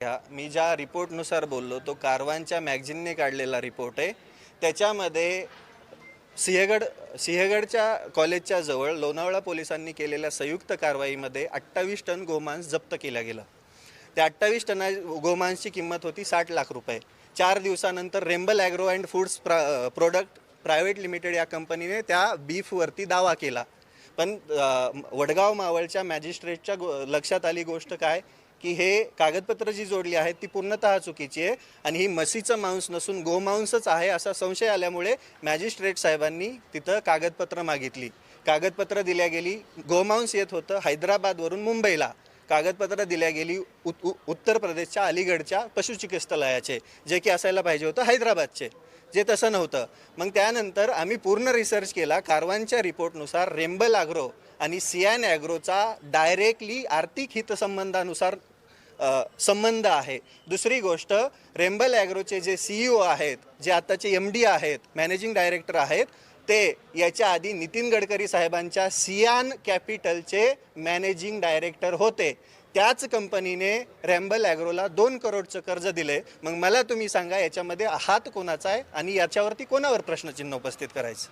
मी ज्या रिपोर्टनुसार बोललो तो कारवांच्या मॅगझिनने काढलेला रिपोर्ट आहे. त्याच्यामध्ये सिंहगडच्या कॉलेजच्या जवळ लोणावळा पोलिसांनी केलेल्या संयुक्त कारवाईमध्ये 28 टन गोमांस जप्त केला गेला. त्या 28 टन गोमांसची किंमत होती 60 लाख रुपये. 4 दिवसानंतर Rembal Agro and Foods Product Private Limited या कंपनीने त्या बीफवरती दावा केला. पण वडगाव मावळच्या मॅजिस्ट्रेटच्या लक्षात आली गोष्ट काय की हे कागदपत्र जी जोडली आहेत ती पूर्णतः चुकीची आहे आणि ही म्हशीचं मांस नसून गोमांसच आहे असा संशय आल्यामुळे मॅजिस्ट्रेट साहेबांनी तिथं कागदपत्र मागितली. कागदपत्र दिल्या गेली. गोमांस येत होतं हैदराबादवरून मुंबईला. कागदपत्र दिल्या गेली उत्तर प्रदेशच्या अलीगडच्या पशुचिकित्सालयाचे, जे की असायला पाहिजे होतं हैदराबादचे, जे तसं नव्हतं. मग त्यानंतर आम्ही पूर्ण रिसर्च केला. कारवांच्या रिपोर्टनुसार रेम्बल ॲग्रो आणि सियान ॲग्रोचा डायरेक्टली आर्थिक हितसंबंधानुसार संबंध आहे. दुसरी गोष्ट, रेम्बल ॲग्रोचे जे CEO आहेत, जे आत्ताचे MD आहेत, मॅनेजिंग डायरेक्टर आहेत, ते याच्या आधी नितीन गडकरी साहेबांच्या सियान कॅपिटलचे मॅनेजिंग डायरेक्टर होते. त्याच कंपनीने रेम्बल ॲग्रोला 2 करोडचं कर्ज दिले. मग मला तुम्ही सांगा याच्यामध्ये हात कोणाचा आहे आणि याच्यावरती कोणावर प्रश्नचिन्ह उपस्थित करायचं.